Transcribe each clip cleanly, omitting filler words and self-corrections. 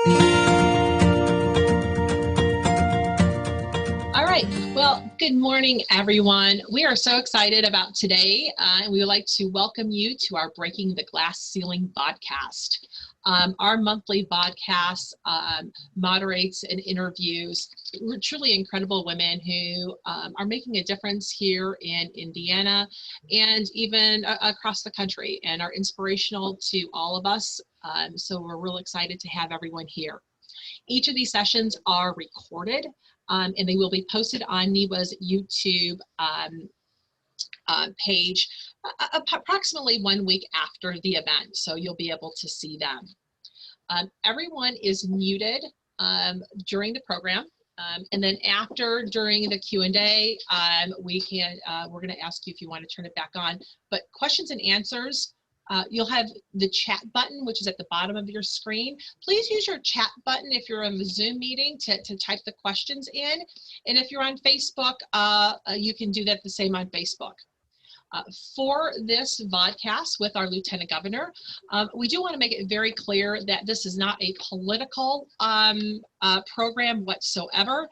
All right. Well, good morning, everyone. We are so excited about today, and we would like to welcome you to our Breaking the Glass Ceiling podcast. Our monthly podcast moderates and interviews truly incredible women who are making a difference here in Indiana and even across the country, and are inspirational to all of us. So we're real excited to have everyone here. Each of these sessions are recorded, and they will be posted on NEWA's YouTube page approximately 1 week after the event, so you'll be able to see them. Everyone is muted during the program, and then during the Q&A, we're going to ask you if you want to turn it back on. But questions and answers, you'll have the chat button, which is at the bottom of your screen. Please use your chat button if you're in the Zoom meeting to type the questions in. And if you're on Facebook, you can do that the same on Facebook. For this vodcast with our Lieutenant Governor, we do want to make it very clear that this is not a political program whatsoever.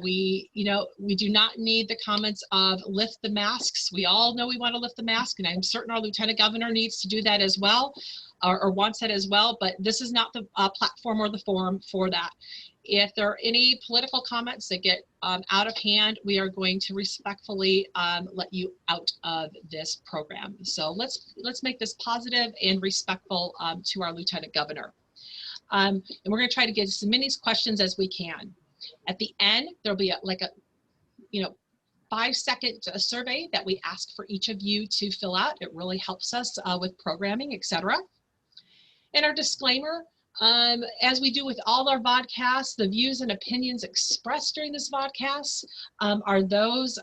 We do not need the comments of lift the masks. We all know we want to lift the mask, and I'm certain our Lieutenant Governor needs to do that as well, or wants that as well, but this is not the platform or the forum for that. If there are any political comments that get out of hand, we are going to respectfully let you out of this program. So let's make this positive and respectful to our Lieutenant Governor. And we're going to try to get as many questions as we can. At the end, there'll be a 5-second survey that we ask for each of you to fill out. It really helps us with programming, etc. And our disclaimer, as we do with all our vodcasts, the views and opinions expressed during this vodcast are those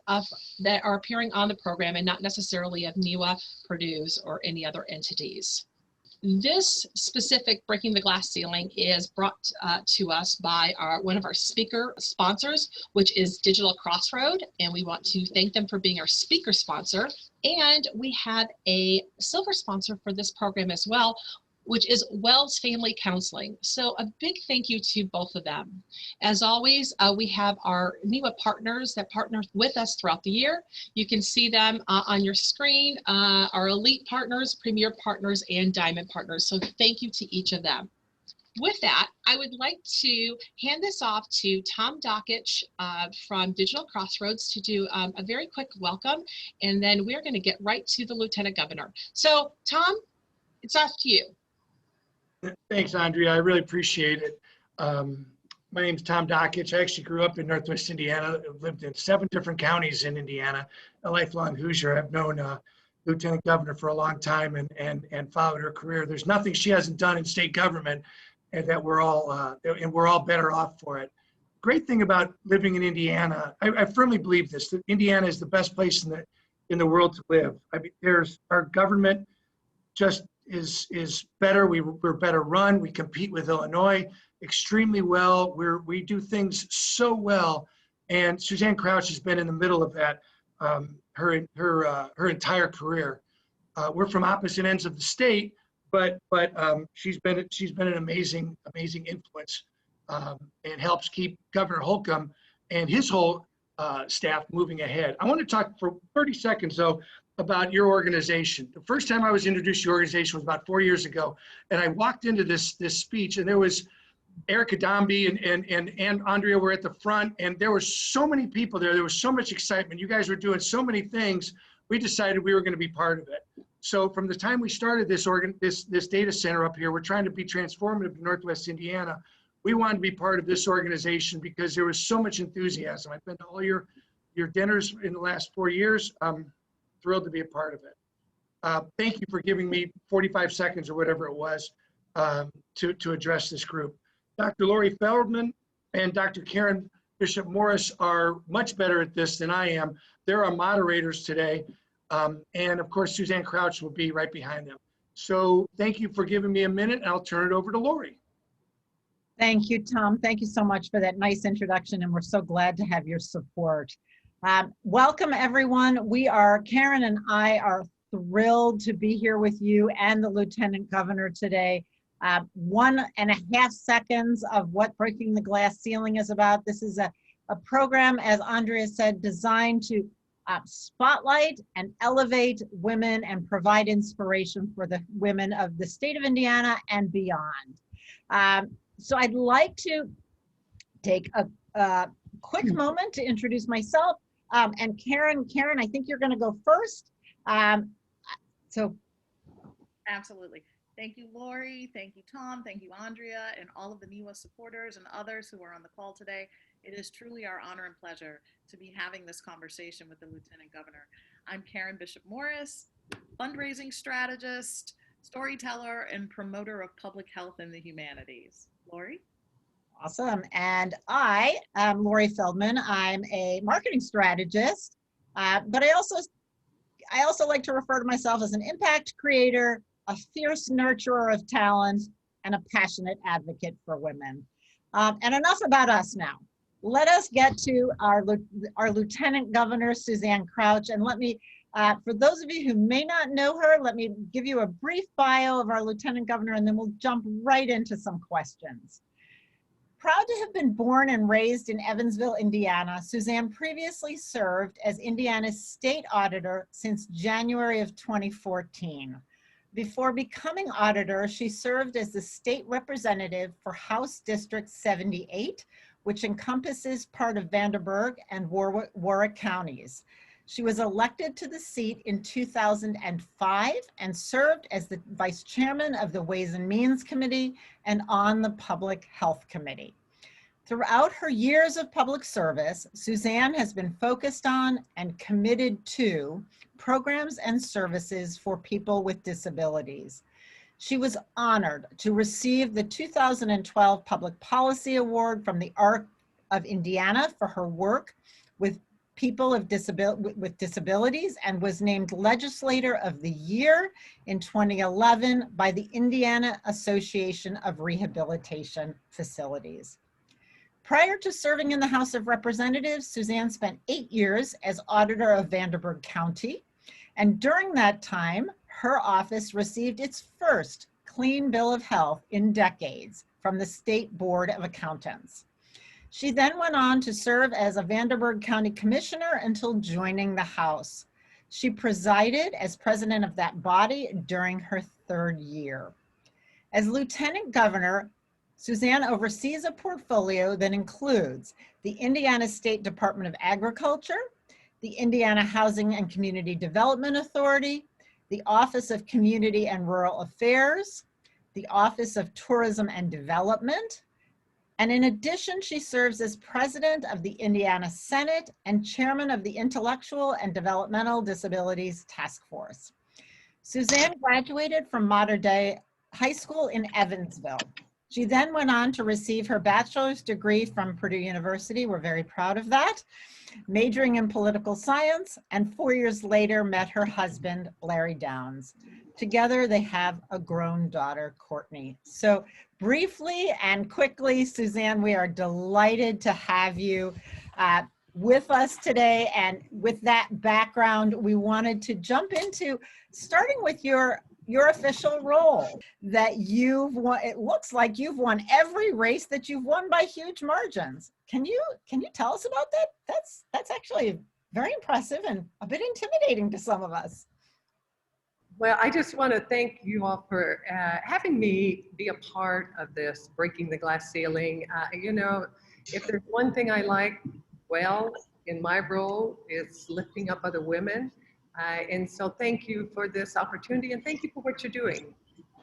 that are appearing on the program and not necessarily of NEWA, Purdue's, or any other entities. This specific Breaking the Glass Ceiling is brought to us by one of our speaker sponsors, which is Digital Crossroad, and we want to thank them for being our speaker sponsor. And we have a silver sponsor for this program as well, which is Wells Family Counseling. So a big thank you to both of them. As always, we have our NEWA partners that partner with us throughout the year. You can see them on your screen, our elite partners, premier partners, and diamond partners. So thank you to each of them. With that, I would like to hand this off to Tom Dockich from Digital Crossroads to do a very quick welcome, and then we're gonna get right to the Lieutenant Governor. So Tom, it's off to you. Thanks, Andrea. I really appreciate it. My name is Tom Dockich. I actually grew up in Northwest Indiana. I've lived in 7 different counties in Indiana. A lifelong Hoosier. I've known Lieutenant Governor for a long time and followed her career. There's nothing she hasn't done in state government, and that we're all better off for it. Great thing about living in Indiana, I firmly believe this, that Indiana is the best place in the world to live. I mean, our government just is better. We're better run. We compete with Illinois extremely well. We do things so well, and Suzanne Crouch has been in the middle of that her entire career. We're from opposite ends of the state, but she's been an amazing influence, and helps keep Governor Holcomb and his whole staff moving ahead. I want to talk for 30 seconds though about your organization. The first time I was introduced to your organization was about 4 years ago, and I walked into this speech, and there was Erica Dombey and Andrea were at the front, and there were so many people there. There was so much excitement. You guys were doing so many things. We decided we were going to be part of it. So from the time we started this data center up here, we're trying to be transformative in Northwest Indiana. We wanted to be part of this organization because there was so much enthusiasm. I've been to all your dinners in the last 4 years. Thrilled to be a part of it. Thank you for giving me 45 seconds or whatever it was to address this group. Dr. Lori Feldman and Dr. Karen Bishop Morris are much better at this than I am. They're our moderators today. And of course, Suzanne Crouch will be right behind them. So thank you for giving me a minute, and I'll turn it over to Lori. Thank you, Tom. Thank you so much for that nice introduction, and we're so glad to have your support. Welcome, everyone. Karen and I are thrilled to be here with you and the Lieutenant Governor today 1.5 seconds of what Breaking the Glass Ceiling is about. This is a program, as Andrea said, designed to spotlight and elevate women and provide inspiration for the women of the state of Indiana and beyond. So I'd like to take a quick moment to introduce myself. And Karen, I think you're going to go first. Absolutely. Thank you, Lori. Thank you, Tom. Thank you, Andrea, and all of the NEWA supporters and others who are on the call today. It is truly our honor and pleasure to be having this conversation with the Lieutenant Governor. I'm Karen Bishop Morris, fundraising strategist, storyteller, and promoter of public health and the humanities. Lori? Awesome. And I am Lori Feldman. I'm a marketing strategist, but I also like to refer to myself as an impact creator, a fierce nurturer of talent, and a passionate advocate for women. And enough about us now. Let us get to our Lieutenant Governor, Suzanne Crouch. And let me, for those of you who may not know her, let me give you a brief bio of our Lieutenant Governor, and then we'll jump right into some questions. Proud to have been born and raised in Evansville, Indiana, Suzanne previously served as Indiana's state auditor since January of 2014. Before becoming auditor, she served as the state representative for House District 78, which encompasses part of Vanderburgh and Warwick counties. She was elected to the seat in 2005 and served as the vice chairman of the Ways and Means Committee and on the Public Health Committee. Throughout her years of public service, Suzanne has been focused on and committed to programs and services for people with disabilities. She was honored to receive the 2012 Public Policy Award from the ARC of Indiana for her work with people with disabilities and was named Legislator of the Year in 2011 by the Indiana Association of Rehabilitation Facilities. Prior to serving in the House of Representatives, Suzanne spent 8 years as auditor of Vanderburgh County. And during that time, her office received its first clean bill of health in decades from the State Board of Accountants. She then went on to serve as a Vanderburgh County Commissioner until joining the House. She presided as president of that body during her 3rd year. As Lieutenant Governor, Suzanne oversees a portfolio that includes the Indiana State Department of Agriculture, the Indiana Housing and Community Development Authority, the Office of Community and Rural Affairs, the Office of Tourism and Development, and in addition, she serves as president of the Indiana Senate and chairman of the Intellectual and Developmental Disabilities Task Force. Suzanne graduated from Modern Day High School in Evansville. She then went on to receive her bachelor's degree from Purdue University. We're very proud of that, majoring in political science, and 4 years later met her husband, Larry Downs. Together, they have a grown daughter, Courtney. So briefly and quickly, Suzanne, we are delighted to have you with us today. And with that background, we wanted to jump into starting with your official role that you've won. It looks like you've won every race that you've won by huge margins. Can you tell us about that? That's actually very impressive and a bit intimidating to some of us. Well, I just want to thank you all for having me be a part of this Breaking the Glass Ceiling. You know, if there's one thing I like, well, in my role, it's lifting up other women. And so thank you for this opportunity, and thank you for what you're doing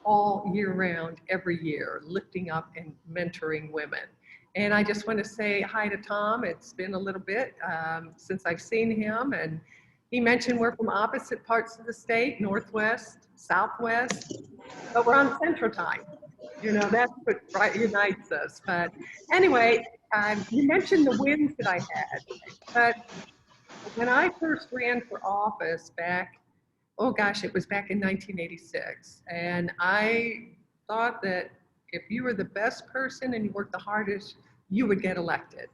all year round, every year, lifting up and mentoring women. And I just want to say hi to Tom. It's been a little bit since I've seen him, and he mentioned we're from opposite parts of the state, Northwest, Southwest, but we're on Central Time. You know, that's what unites us. But anyway, you mentioned the wins that I had, but when I first ran for office back, oh gosh, it was back in 1986. And I thought that if you were the best person and you worked the hardest, you would get elected.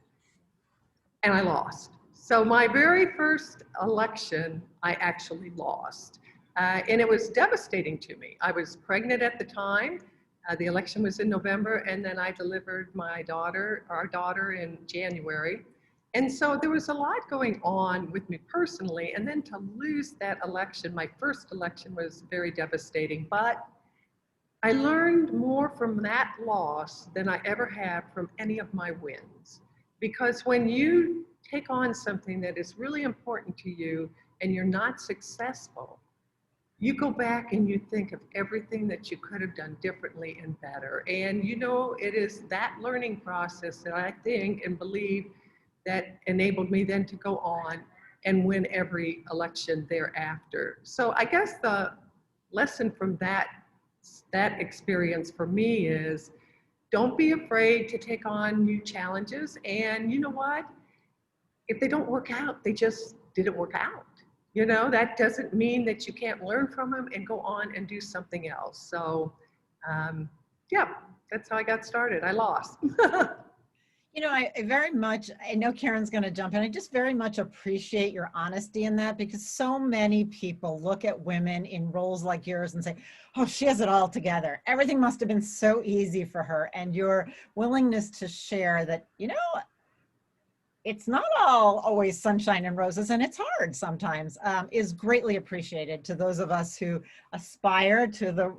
And I lost. So my very first election, I actually lost. And it was devastating to me. I was pregnant at the time. The election was in November, and then I delivered our daughter in January. And so there was a lot going on with me personally, and then to lose that election, my first election, was very devastating. But I learned more from that loss than I ever have from any of my wins. Because when you take on something that is really important to you and you're not successful, you go back and you think of everything that you could have done differently and better. And you know, it is that learning process that I think and believe that enabled me then to go on and win every election thereafter. So I guess the lesson from that experience for me is, don't be afraid to take on new challenges. And you know what? If they don't work out, they just didn't work out. You know, that doesn't mean that you can't learn from them and go on and do something else. So, yeah, that's how I got started. I lost. You know, I very much, I know Karen's going to jump in. I just very much appreciate your honesty in that, because so many people look at women in roles like yours and say, oh, she has it all together. Everything must have been so easy for her. And your willingness to share that, you know, it's not all always sunshine and roses, and it's hard sometimes, is greatly appreciated to those of us who aspire to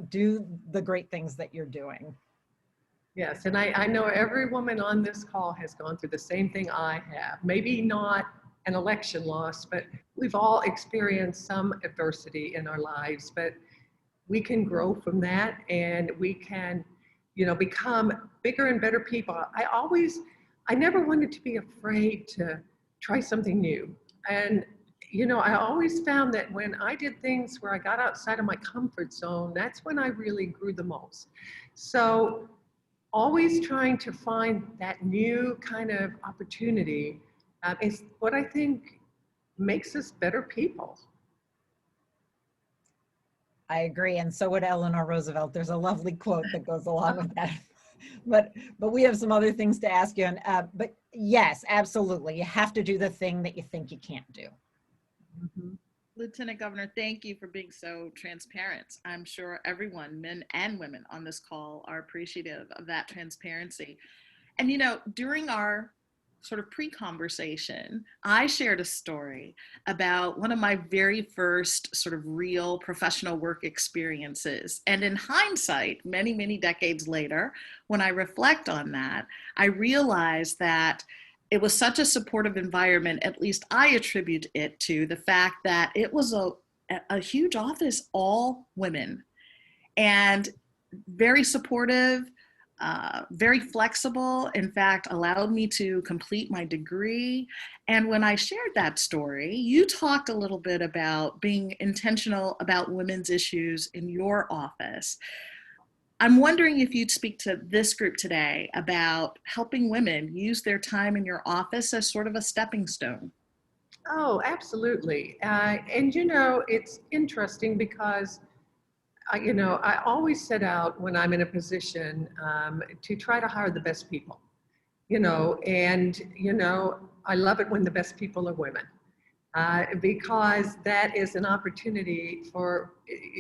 do the great things that you're doing. Yes, and I know every woman on this call has gone through the same thing I have. Maybe not an election loss, but we've all experienced some adversity in our lives, but we can grow from that, and we can, you know, become bigger and better people. I never wanted to be afraid to try something new. And, you know, I always found that when I did things where I got outside of my comfort zone, that's when I really grew the most. So always trying to find that new kind of opportunity is what I think makes us better people. I agree, and so would Eleanor Roosevelt. There's a lovely quote that goes along with that. But we have some other things to ask you. And but yes, absolutely, you have to do the thing that you think you can't do. Mm-hmm. Lieutenant Governor, thank you for being so transparent. I'm sure everyone, men and women on this call, are appreciative of that transparency. And you know, during our sort of pre-conversation, I shared a story about one of my very first sort of real professional work experiences. And in hindsight, many, many decades later, when I reflect on that, I realized that it was such a supportive environment. At least I attribute it to the fact that it was a huge office, all women, and very supportive, very flexible, in fact, allowed me to complete my degree. And when I shared that story, you talked a little bit about being intentional about women's issues in your office. I'm wondering if you'd speak to this group today about helping women use their time in your office as sort of a stepping stone. Oh, absolutely. And you know, it's interesting because you know, I always set out when I'm in a position to try to hire the best people, you know, and, you know, I love it when the best people are women because that is an opportunity for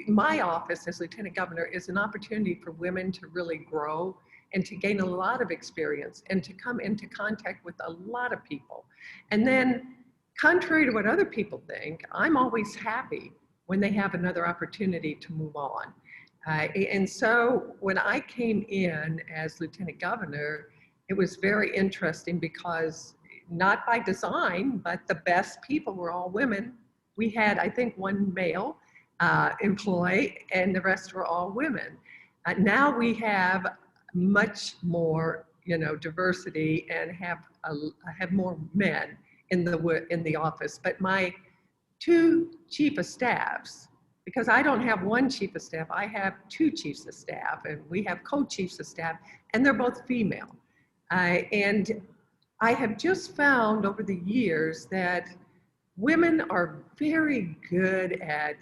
my office as Lieutenant Governor is an opportunity for women to really grow and to gain a lot of experience and to come into contact with a lot of people. And then, contrary to what other people think, I'm always happy when they have another opportunity to move on. And so when I came in as Lieutenant Governor, it was very interesting because not by design, but the best people were all women. We had, I think, one male employee and the rest were all women. Now we have much more, you know, diversity and have more men in the office. But my two chief of staffs, because I don't have one chief of staff, I have two chiefs of staff, and we have co-chiefs of staff, and they're both female. And I have just found over the years that women are very good at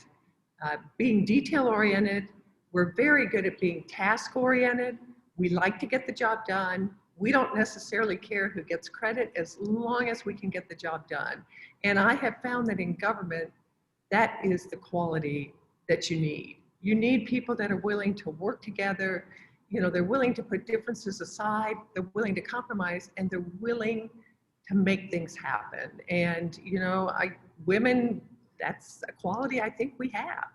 being detail-oriented. We're very good at being task-oriented. We like to get the job done. We don't necessarily care who gets credit as long as we can get the job done. And I have found that in government, that is the quality that you need. You need people that are willing to work together. You know, they're willing to put differences aside, they're willing to compromise, and they're willing to make things happen. And, you know, women, that's a quality I think we have.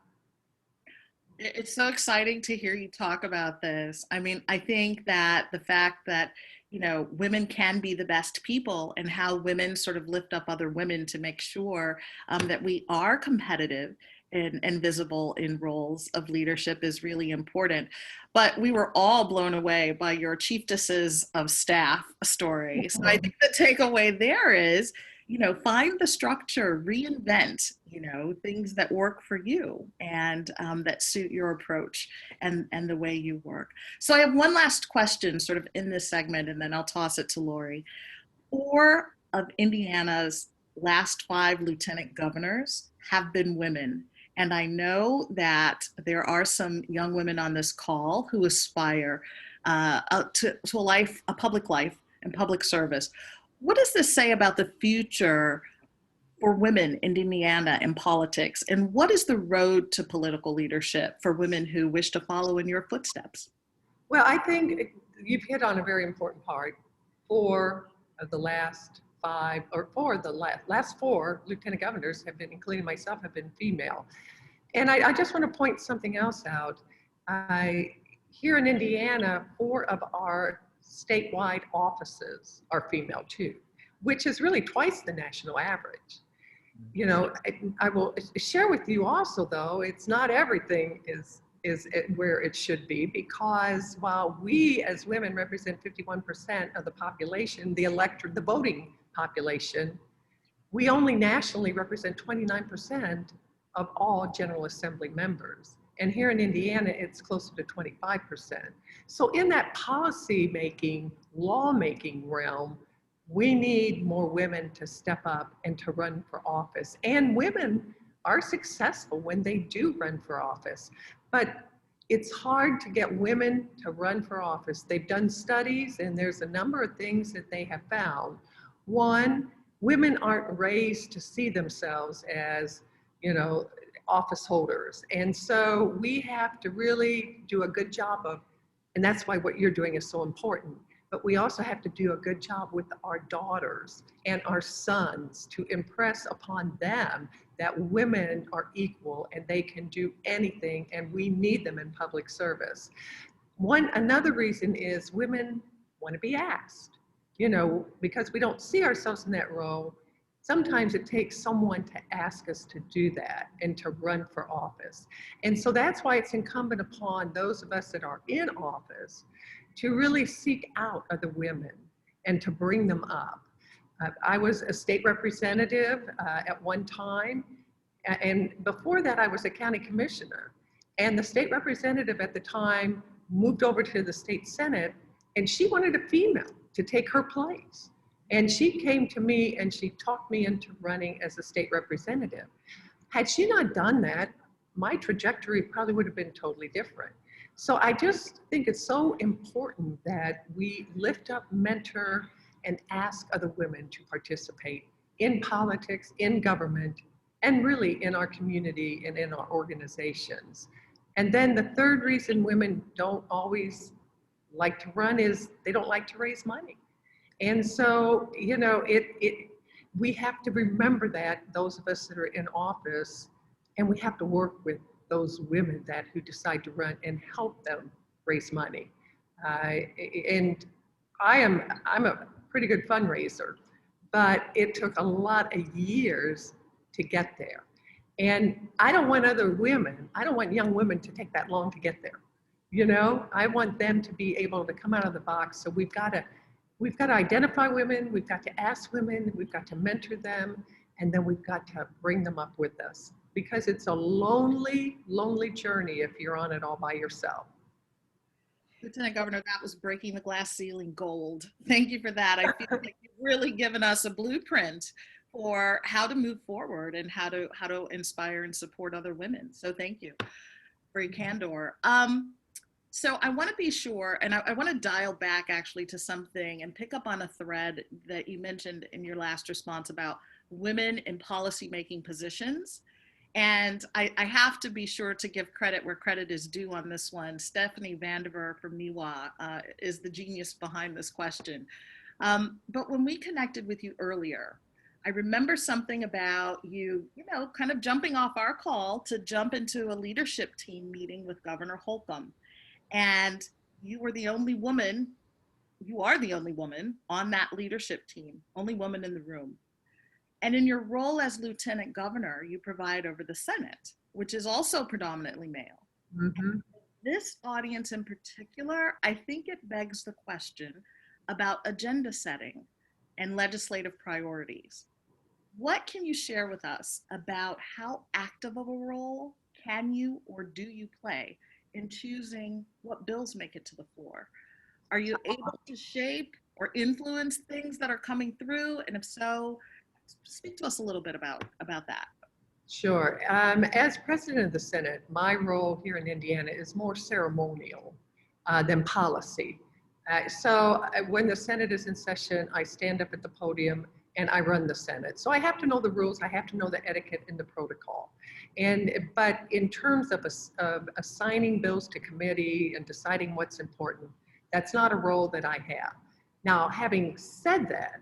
It's so exciting to hear you talk about this. I mean, I think that the fact that, you know, women can be the best people, and how women sort of lift up other women to make sure that we are competitive and visible in roles of leadership is really important. But we were all blown away by your chiefesses of staff story. So I think the takeaway there is, you know, find the structure, reinvent, you know, things that work for you and that suit your approach and the way you work. So I have one last question sort of in this segment, and then I'll toss it to Lori. 4 of Indiana's last 5 lieutenant governors have been women. And I know that there are some young women on this call who aspire to a public life and public service. What does this say about the future for women in Indiana in politics? And what is the road to political leadership for women who wish to follow in your footsteps? Well, I think you've hit on a very important part. 4 of the last 5, or 4 of the last 4 lieutenant governors have been, including myself, have been female. And I just want to point something else out. Here in Indiana, 4 of our statewide offices are female too, which is really twice the national average. You know, I will share with you also, though, it's not everything is where it should be, because while we as women represent 51% of the population, the voting population, we only nationally represent 29% of all General Assembly members. And here in Indiana, it's closer to 25%. So in that policy making, lawmaking realm, we need more women to step up and to run for office. And women are successful when they do run for office. But it's hard to get women to run for office. They've done studies, and there's a number of things that they have found. One, women aren't raised to see themselves as, you know, office holders. And so we have to really do a good job of, and that's why what you're doing is so important, but we also have to do a good job with our daughters and our sons to impress upon them that women are equal and they can do anything, and we need them in public service. Another reason is women want to be asked, you know, because we don't see ourselves in that role. Sometimes it takes someone to ask us to do that and to run for office. And so that's why it's incumbent upon those of us that are in office to really seek out other women and to bring them up. I was a state representative at one time, and before that I was a county commissioner. And the state representative at the time moved over to the state senate, and she wanted a female to take her place. And she came to me and she talked me into running as a state representative. Had she not done that, my trajectory probably would have been totally different. So I just think it's so important that we lift up, mentor, and ask other women to participate in politics, in government, and really in our community and in our organizations. And then the third reason women don't always like to run is they don't like to raise money. And so, you know, we have to remember that, those of us that are in office, and we have to work with those women who decide to run and help them raise money. And I'm a pretty good fundraiser, but it took a lot of years to get there. And I don't want young women to take that long to get there. You know, I want them to be able to come out of the box. So we've got to identify women, we've got to ask women, we've got to mentor them, and then we've got to bring them up with us, because it's a lonely, lonely journey if you're on it all by yourself. Lieutenant Governor, that was breaking the glass ceiling gold. Thank you for that. I feel like you've really given us a blueprint for how to move forward and how to inspire and support other women. So thank you for your candor. So I want to be sure, and I want to dial back actually to something and pick up on a thread that you mentioned in your last response about women in policymaking positions And I have to be sure to give credit where credit is due on this one. Stephanie Vandiver from NIWA is the genius behind this question. But when we connected with you earlier, I remember something about you, kind of jumping off our call to jump into a leadership team meeting with Governor Holcomb. And you were the only woman, you are the only woman on that leadership team, only woman in the room. And in your role as lieutenant governor, you provide over the Senate, which is also predominantly male. Mm-hmm. This audience in particular, I think it begs the question about agenda setting and legislative priorities. What can you share with us about how active of a role can you or do you play in choosing what bills make it to the floor? Are you able to shape or influence things that are coming through? And if so, speak to us a little bit about that. Sure. As president of the Senate, my role here in Indiana is more ceremonial than policy. So when the Senate is in session, I stand up at the podium and I run the Senate. So I have to know the rules, I have to know the etiquette and the protocol. But in terms of assigning bills to committee and deciding what's important, that's not a role that I have. Now, having said that,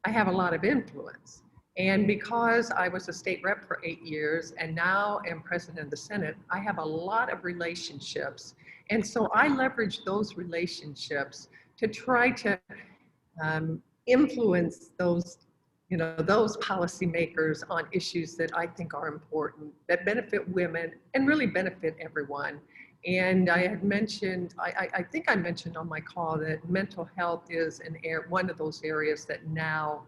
I have a lot of influence. And because I was a state rep for 8 years and now am president of the Senate, I have a lot of relationships. And so I leverage those relationships to try to influence those policymakers on issues that I think are important, that benefit women and really benefit everyone. And I had mentioned, I think I mentioned on my call that mental health is one of those areas that now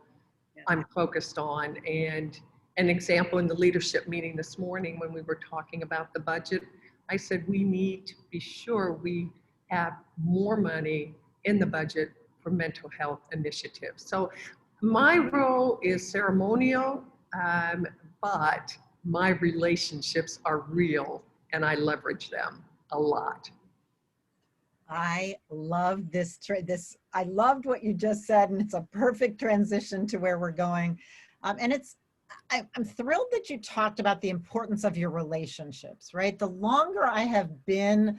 I'm focused on. And an example in the leadership meeting this morning when we were talking about the budget, I said we need to be sure we have more money in the budget for mental health initiatives. So my role is ceremonial, but my relationships are real and I leverage them a lot. I love this. I loved what you just said, and it's a perfect transition to where we're going. And I'm thrilled that you talked about the importance of your relationships, right? The longer I have been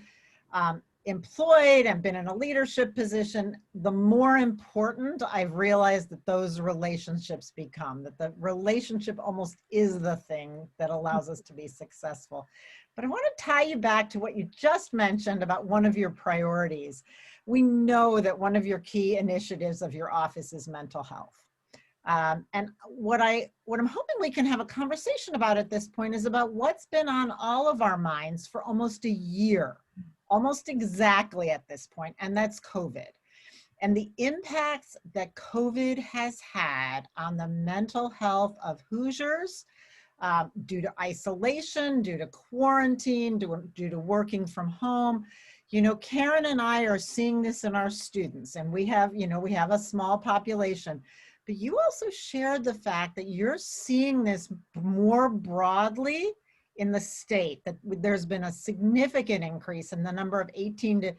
employed and been in a leadership position, the more important I've realized that those relationships become, that the relationship almost is the thing that allows us to be successful. But I want to tie you back to what you just mentioned about one of your priorities. We know that one of your key initiatives of your office is mental health. And what I'm hoping we can have a conversation about at this point is about what's been on all of our minds for almost a year, almost exactly at this point, and that's COVID. And the impacts that COVID has had on the mental health of Hoosiers, due to isolation, due to quarantine, due to working from home. Karen and I are seeing this in our students, and we have a small population, but you also shared the fact that you're seeing this more broadly in the state, that there's been a significant increase in the number of 18 to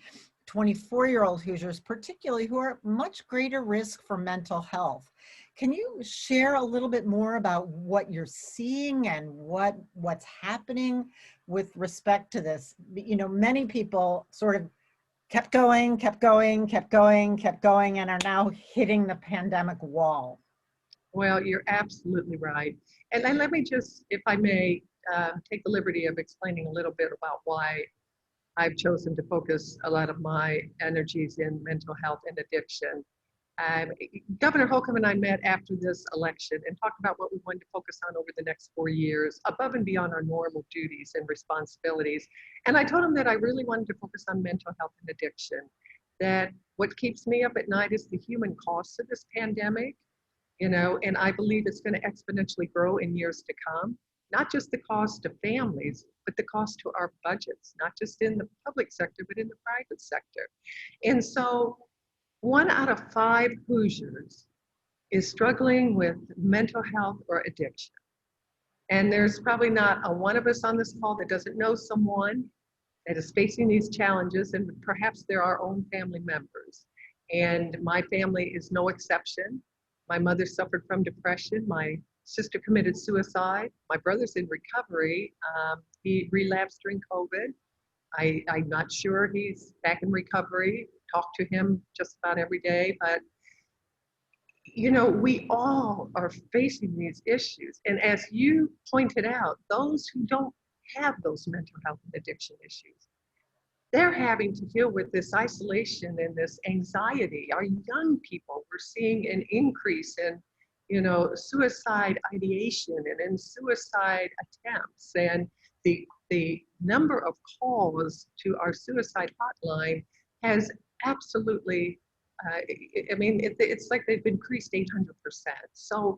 24-year-old Hoosiers, particularly, who are at much greater risk for mental health. Can you share a little bit more about what you're seeing and what's happening with respect to this? Many people sort of kept going, and are now hitting the pandemic wall. Well, you're absolutely right. And then let me just, if I may, take the liberty of explaining a little bit about why I've chosen to focus a lot of my energies in mental health and addiction. Governor Holcomb and I met after this election and talked about what we wanted to focus on over the next 4 years, above and beyond our normal duties and responsibilities. And I told him that I really wanted to focus on mental health and addiction, that what keeps me up at night is the human costs of this pandemic, and I believe it's going to exponentially grow in years to come. Not just the cost to families, but the cost to our budgets, not just in the public sector, but in the private sector. And so 1 out of 5 Hoosiers is struggling with mental health or addiction. And there's probably not a one of us on this call that doesn't know someone that is facing these challenges, and perhaps they're our own family members. And my family is no exception. My mother suffered from depression. My sister committed suicide. My brother's in recovery. He relapsed during COVID. I'm not sure he's back in recovery. Talk to him just about every day, but you know, we all are facing these issues. And as you pointed out, those who don't have those mental health and addiction issues, they're having to deal with this isolation and this anxiety. Our young people, we're seeing an increase in, you know, suicide ideation and in suicide attempts. And the number of calls to our suicide hotline has absolutely, I mean, it's like they've increased 800%. So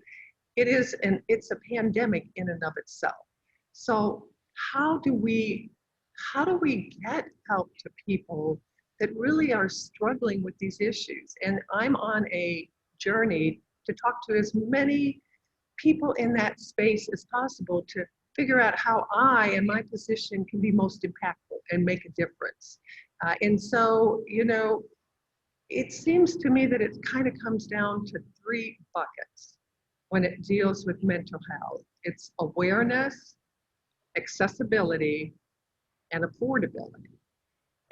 it's a pandemic in and of itself. So how do we get help to people that really are struggling with these issues? And I'm on a journey to talk to as many people in that space as possible to figure out how I, in my position, can be most impactful and make a difference. And so, you know, it seems to me that it kind of comes down to 3 buckets when it deals with mental health. It's awareness, accessibility, and affordability.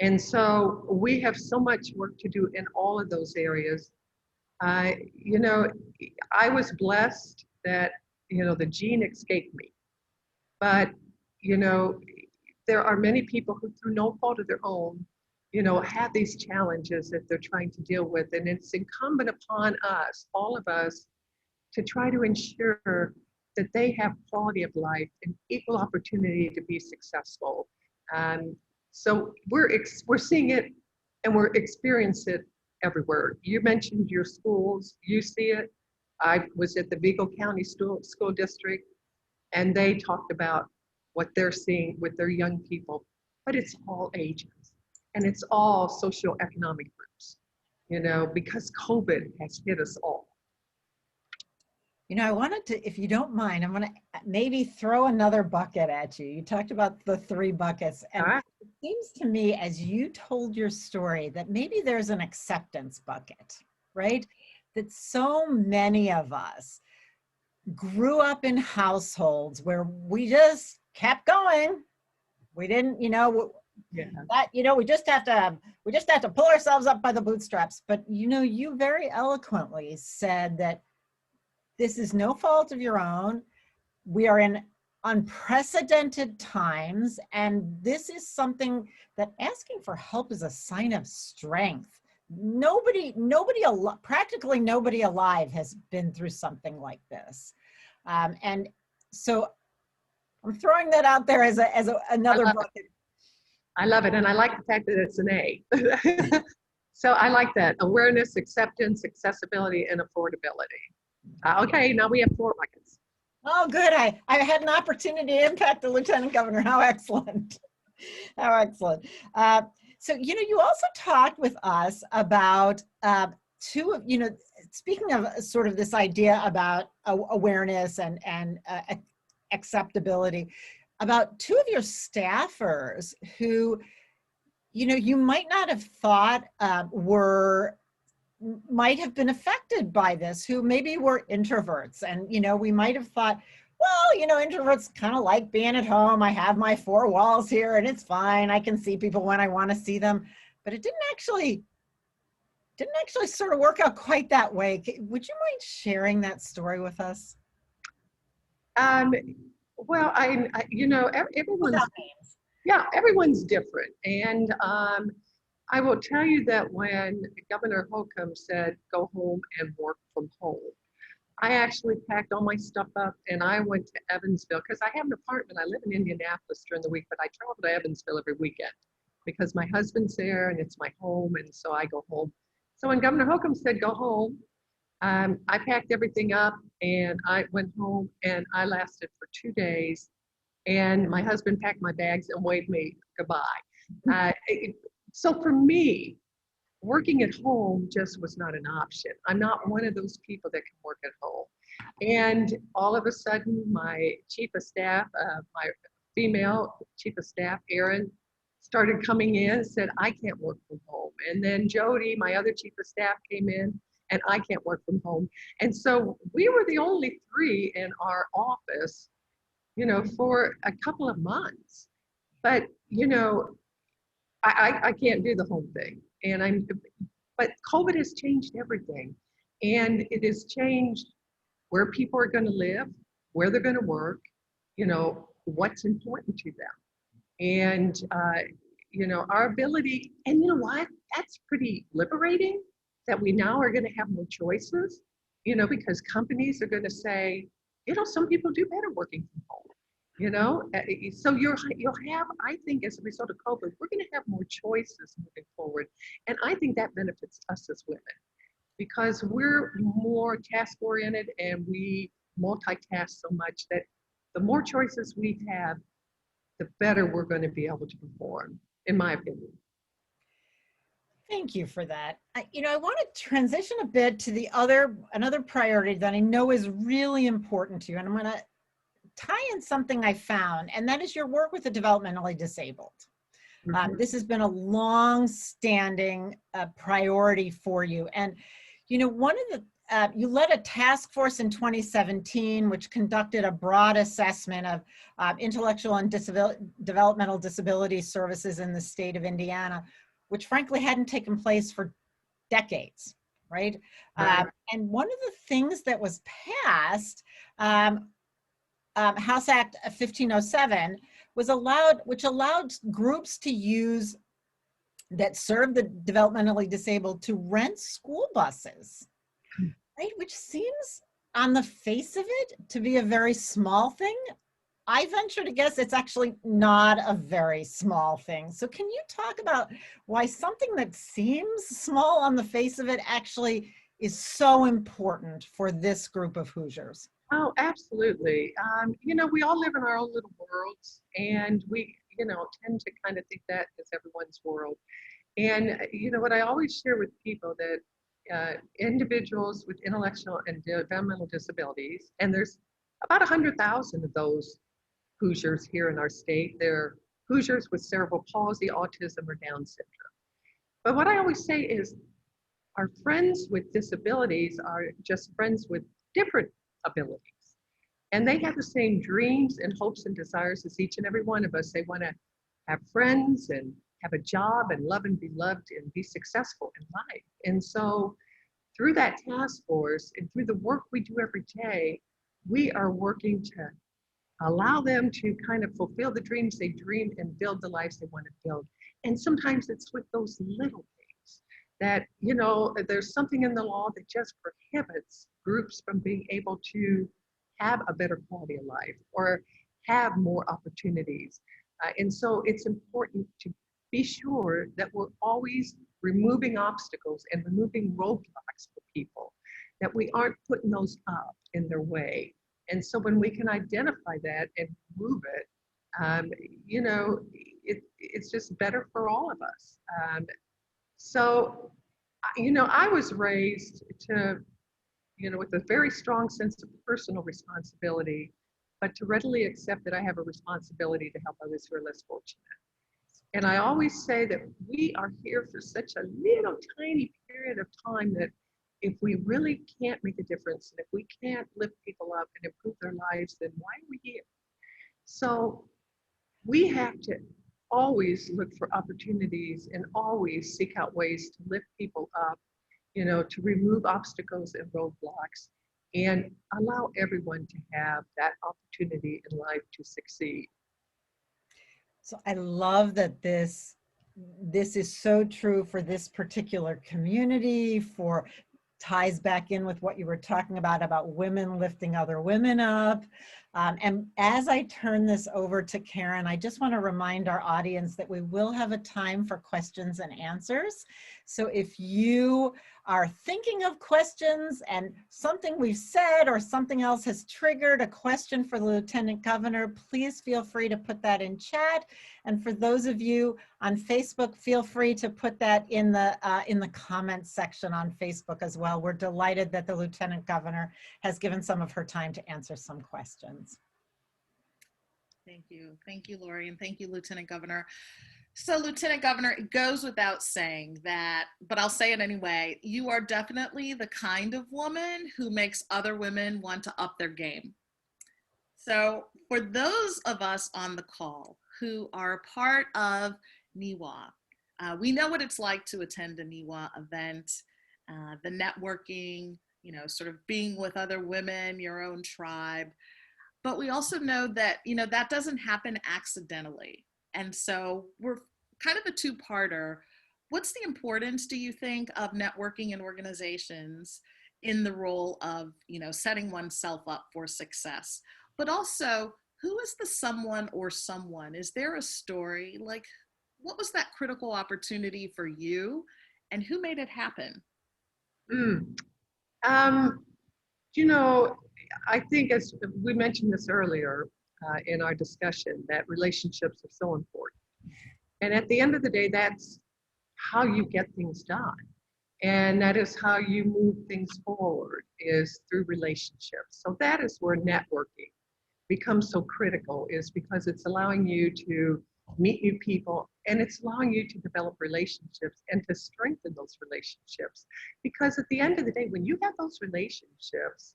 And so we have so much work to do in all of those areas. You know, I was blessed that, you know, the gene escaped me. But, you know, there are many people who, through no fault of their own, you know, have these challenges that they're trying to deal with. And it's incumbent upon us, all of us, to try to ensure that they have quality of life and equal opportunity to be successful. So we're seeing it and we're experiencing it everywhere. You mentioned your schools, you see it. I was at the Vigo County School District, and they talked about what they're seeing with their young people, but it's all ages and it's all socioeconomic groups, you know, because COVID has hit us all. You know, I wanted to, if you don't mind, I'm going to maybe throw another bucket at you. You talked about the 3 buckets. And All right. it seems to me, as you told your story, that maybe there's an acceptance bucket, right? That so many of us grew up in households where we just kept going. We didn't, you know, that, you know, we just have to pull ourselves up by the bootstraps. But, you know, you very eloquently said that this is no fault of your own. We are in unprecedented times, and this is something that asking for help is a sign of strength. Practically nobody alive has been through something like this. And so I'm throwing that out there as another bucket. I love it, and I like the fact that it's an A. So I like that: awareness, acceptance, accessibility, and affordability. Okay, now we have 4 buckets. Oh, good. I had an opportunity to impact the Lieutenant Governor. How excellent. How excellent. So, you know, you also talked with us about 2 of, you know, speaking of sort of this idea about awareness and acceptability, about 2 of your staffers who, you know, you might not have thought might have been affected by this, who maybe were introverts. And, you know, we might have thought, well, you know, introverts kind of like being at home. I have my 4 walls here and it's fine. I can see people when I want to see them. But it didn't actually sort of work out quite that way. Would you mind sharing that story with us? Well, I you know, everyone's different. And I will tell you that when Governor Holcomb said, go home and work from home, I actually packed all my stuff up and I went to Evansville, because I have an apartment. I live in Indianapolis during the week, but I travel to Evansville every weekend because my husband's there and it's my home, and so I go home. So when Governor Holcomb said, go home, I packed everything up and I went home, and I lasted for 2 days, and my husband packed my bags and waved me goodbye. So for me, working at home just was not an option. I'm not one of those people that can work at home. And all of a sudden, my chief of staff, my female chief of staff, Erin, started coming in and said, I can't work from home. And then Jody, my other chief of staff, came in and I can't work from home. And so we were the only 3 in our office, you know, for a couple of months. But, you know, I can't do the home thing. But COVID has changed everything. And it has changed where people are going to live, where they're going to work, you know, what's important to them. And, you know, our ability, and you know what, that's pretty liberating that we now are going to have more choices, you know, because companies are going to say, you know, some people do better working from home. You know, so you'll have, I think, as a result of COVID, we're going to have more choices moving forward. And I think that benefits us as women because we're more task oriented and we multitask so much that the more choices we have, the better we're going to be able to perform, in my opinion. Thank you for that. You know, I want to transition a bit to another priority that I know is really important to you. And I'm going to tie in something I found, and that is your work with the developmentally disabled. This has been a long-standing priority for you. And, you know, one of the, you led a task force in 2017, which conducted a broad assessment of intellectual and developmental disability services in the state of Indiana, which frankly hadn't taken place for decades, right? And one of the things that was passed, House Act 1507 which allowed groups to use that serve the developmentally disabled to rent school buses, right? Which seems on the face of it to be a very small thing. I venture to guess it's actually not a very small thing. So can you talk about why something that seems small on the face of it actually is so important for this group of Hoosiers? Oh, absolutely. You know, we all live in our own little worlds, and we, you know, tend to kind of think that is everyone's world. And, you know, what I always share with people that individuals with intellectual and developmental disabilities, and there's about 100,000 of those Hoosiers here in our state. They're Hoosiers with cerebral palsy, autism, or Down syndrome. But what I always say is our friends with disabilities are just friends with different abilities. And they have the same dreams and hopes and desires as each and every one of us. They want to have friends and have a job and love and be loved and be successful in life. And so through that task force and through the work we do every day, we are working to allow them to kind of fulfill the dreams they dream and build the lives they want to build. And sometimes it's with those little things that, you know, there's something in the law that just prohibits groups from being able to have a better quality of life or have more opportunities. And so it's important to be sure that we're always removing obstacles and removing roadblocks for people, that we aren't putting those up in their way. And so when we can identify that and move it, you know, it's just better for all of us. So, you know, I was raised to, you know, with a very strong sense of personal responsibility, but to readily accept that I have a responsibility to help others who are less fortunate. And I always say that we are here for such a little tiny period of time that if we really can't make a difference, and if we can't lift people up and improve their lives, then why are we here? So we have to always look for opportunities and always seek out ways to lift people up, you know, to remove obstacles and roadblocks and allow everyone to have that opportunity in life to succeed. So I love that this is so true for this particular community, ties back in with what you were talking about women lifting other women up. And as I turn this over to Karen, I just want to remind our audience that we will have a time for questions and answers. So if you are thinking of questions and something we've said or something else has triggered a question for the Lieutenant Governor, please feel free to put that in chat. And for those of you on Facebook, feel free to put that in the comments section on Facebook as well. We're delighted that the Lieutenant Governor has given some of her time to answer some questions. Thank you, Lori, and thank you, Lieutenant Governor. So, Lieutenant Governor, it goes without saying that, but I'll say it anyway, you are definitely the kind of woman who makes other women want to up their game. So, for those of us on the call who are a part of NEWA, we know what it's like to attend a NEWA event, the networking, you know, sort of being with other women, your own tribe. But we also know that, you know, that doesn't happen accidentally. And so we're kind of a two-parter. What's the importance, do you think, of networking in organizations in the role of, you know, setting oneself up for success? But also, who is the someone or someone? Is there a story? Like, what was that critical opportunity for you and who made it happen? Mm. Um, you know, I think as we mentioned this earlier in our discussion, that relationships are so important. And at the end of the day, that's how you get things done. And that is how you move things forward, is through relationships. So that is where networking becomes so critical, is because it's allowing you to meet new people, and it's allowing you to develop relationships and to strengthen those relationships. Because at the end of the day, when you have those relationships,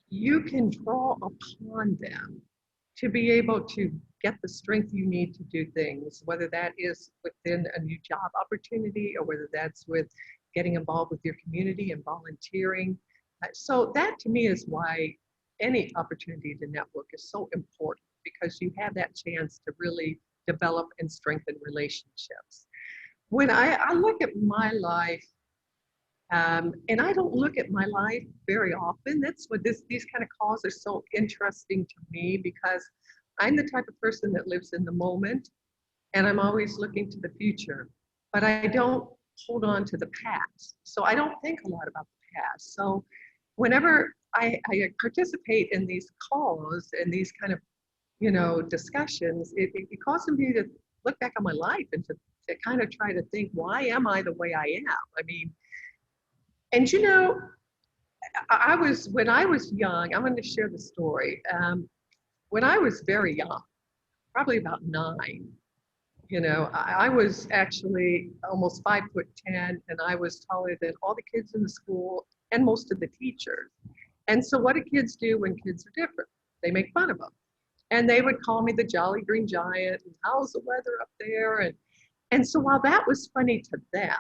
you can draw upon them to be able to get the strength you need to do things, whether that is within a new job opportunity or whether that's with getting involved with your community and volunteering. So that to me is why any opportunity to network is so important, because you have that chance to really develop and strengthen relationships. When I look at my life, and I don't look at my life very often. That's what these kind of calls are so interesting to me, because I'm the type of person that lives in the moment, and I'm always looking to the future, but I don't hold on to the past. So I don't think a lot about the past. So whenever I participate in these calls and these kind of, you know, discussions, it causes me to look back on my life and to kind of try to think, why am I the way I am? I mean, and you know, when I was young, I'm going to share the story. When I was very young, probably about 9, you know, I was actually almost 5'10", and I was taller than all the kids in the school and most of the teachers. And so what do kids do when kids are different? They make fun of them. And they would call me the Jolly Green Giant, and how's the weather up there? And so while that was funny to them,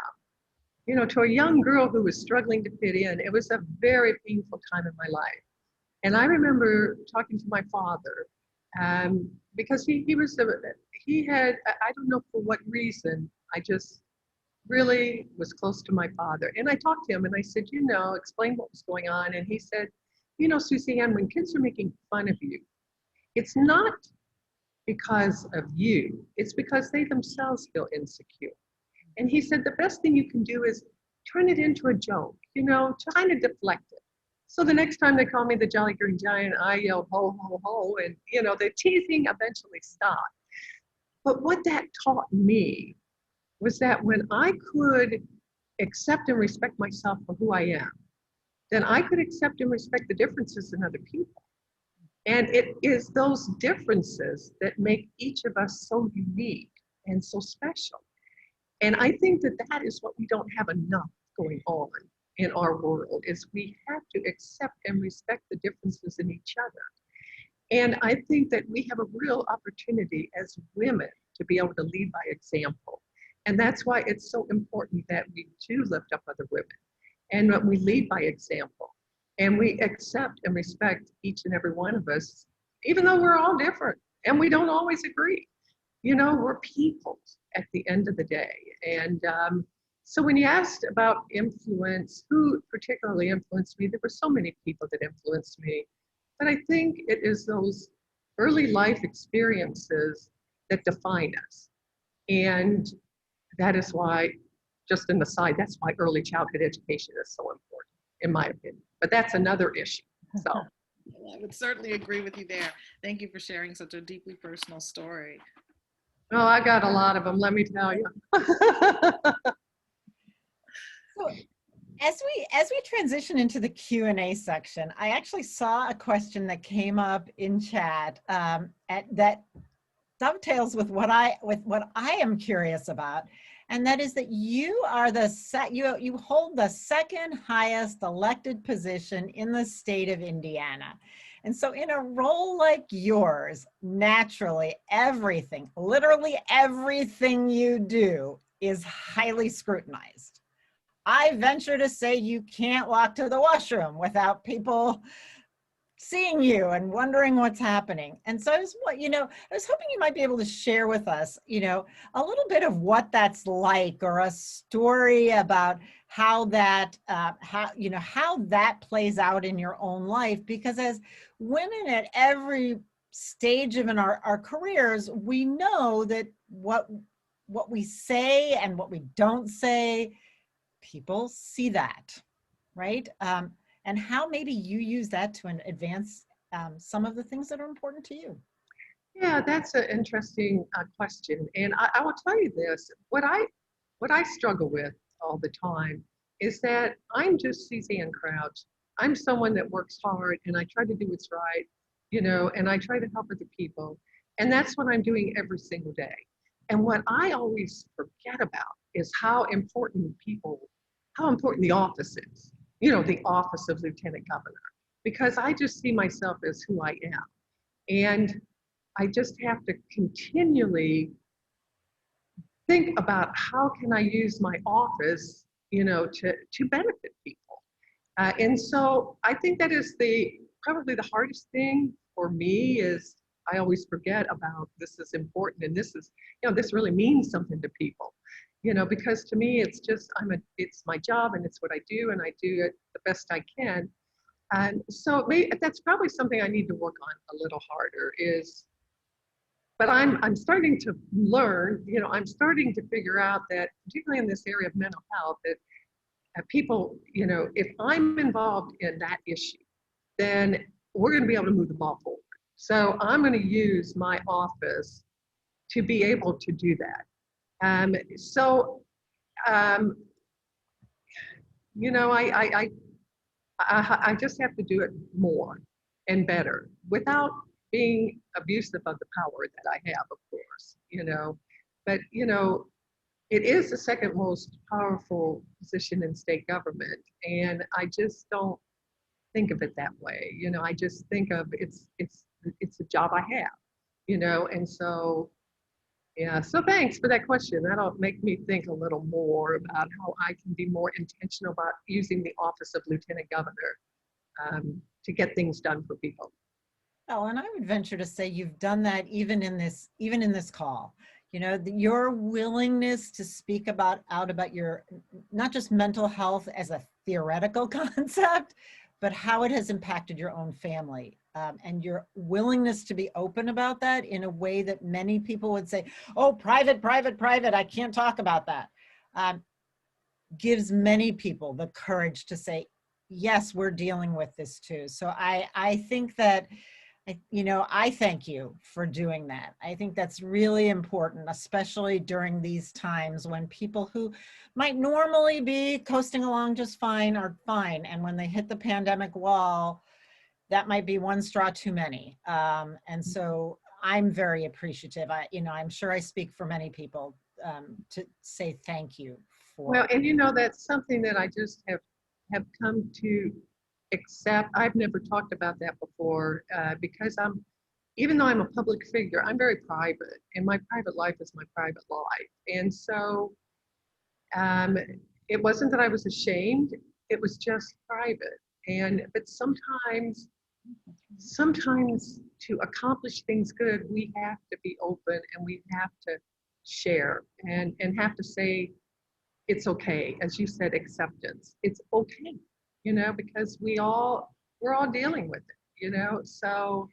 you know, to a young girl who was struggling to fit in, it was a very painful time in my life. And I remember talking to my father, because he had, I don't know for what reason, I just really was close to my father. And I talked to him and I said, you know, explain what was going on. And he said, you know, Suzanne, when kids are making fun of you, it's not because of you, it's because they themselves feel insecure. And he said, the best thing you can do is turn it into a joke, you know, trying to deflect it. So the next time they call me the Jolly Green Giant, I yell, ho, ho, ho, and, you know, the teasing eventually stopped. But what that taught me was that when I could accept and respect myself for who I am, then I could accept and respect the differences in other people. And it is those differences that make each of us so unique and so special. And I think that that is what we don't have enough going on in our world, is we have to accept and respect the differences in each other. And I think that we have a real opportunity as women to be able to lead by example. And that's why it's so important that we do lift up other women and that we lead by example. And we accept and respect each and every one of us, even though we're all different and we don't always agree. You know, we're people at the end of the day. And so when you asked about influence, who particularly influenced me, there were so many people that influenced me. But I think it is those early life experiences that define us. And that is why, just an aside, that's why early childhood education is so important, in my opinion. But that's another issue. So I would certainly agree with you there. Thank you for sharing such a deeply personal story. oh, I got a lot of them, let me tell you. So as we transition into the Q&A section, I actually saw a question that came up in chat that dovetails with what I am curious about, and that is that you are you hold the second highest elected position in the state of Indiana. And so in a role like yours, naturally everything, literally everything you do is highly scrutinized. I venture to say you can't walk to the washroom without people seeing you and wondering what's happening. And so I was hoping you might be able to share with us, a little bit of what that's like, or a story about how that, how that plays out in your own life. Because as women at every stage of our careers, we know that what we say and what we don't say, people see that, right? And how maybe you use that to advance some of the things that are important to you. Yeah, that's an interesting question. And I will tell you this, what I struggle with all the time is that I'm just Suzanne Crouch. I'm someone that works hard and I try to do what's right, and I try to help other people. And that's what I'm doing every single day. And what I always forget about is how important the office is, the office of Lieutenant Governor, because I just see myself as who I am. And I just have to continually think about how can I use my office, to benefit people. And so I think that is probably the hardest thing for me is I always forget about this is important and this is, this really means something to people, because to me it's just, it's my job and it's what I do and I do it the best I can. And so that's probably something I need to work on a little harder but I'm starting to learn, I'm starting to figure out that particularly in this area of mental health, that people, if I'm involved in that issue, then we're going to be able to move the ball forward. So I'm going to use my office to be able to do that. I just have to do it more and better without being abusive of the power that I have, of course, but, it is the second most powerful position in state government. And I just don't think of it that way. I just think of it's a job I have, and so, yeah, so thanks for that question. That'll make me think a little more about how I can be more intentional about using the office of Lieutenant Governor to get things done for people. Well, and I would venture to say you've done that even in this call. Your willingness to speak out about your, not just mental health as a theoretical concept, but how it has impacted your own family. And your willingness to be open about that in a way that many people would say, oh, private, I can't talk about that. Gives many people the courage to say, yes, we're dealing with this too. So I think that, I thank you for doing that. I think that's really important, especially during these times when people who might normally be coasting along just fine are fine. And when they hit the pandemic wall, that might be one straw too many. And so I'm very appreciative. I'm sure I speak for many people to say thank you for. Well, and that's something that I just have come to accept. I've never talked about that before because even though I'm a public figure, I'm very private, and my private life is my private life. And so it wasn't that I was ashamed, it was just private. But sometimes to accomplish things good, we have to be open and we have to share and have to say, it's okay. As you said, acceptance. It's okay, because we're all dealing with it, so,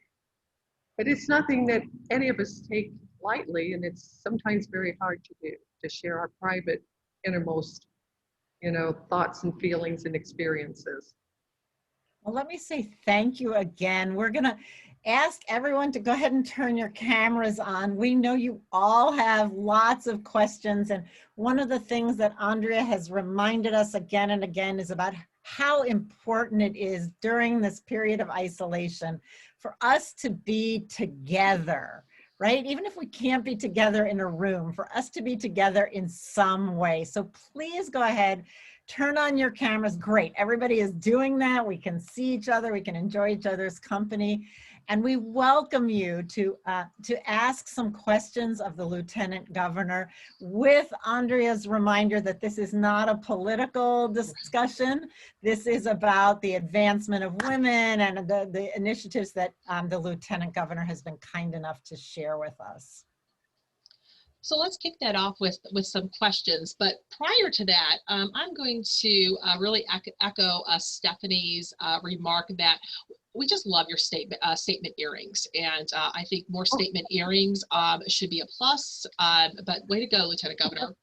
but it's nothing that any of us take lightly, and it's sometimes very hard to do, to share our private, innermost, thoughts and feelings and experiences. Well, let me say thank you again. We're going to ask everyone to go ahead and turn your cameras on. We know you all have lots of questions. And one of the things that Andrea has reminded us again and again is about how important it is during this period of isolation for us to be together, right? Even if we can't be together in a room, for us to be together in some way. So please go ahead, turn on your cameras. Great, everybody is doing that. We can see each other, we can enjoy each other's company. And we welcome you to ask some questions of the Lieutenant Governor, with Andrea's reminder that this is not a political discussion. This is about the advancement of women and the initiatives that the Lieutenant Governor has been kind enough to share with us. So let's kick that off with some questions. But prior to that, I'm going to really echo Stephanie's remark that we just love your statement earrings. And I think more statement earrings should be a plus. But way to go, Lieutenant Governor.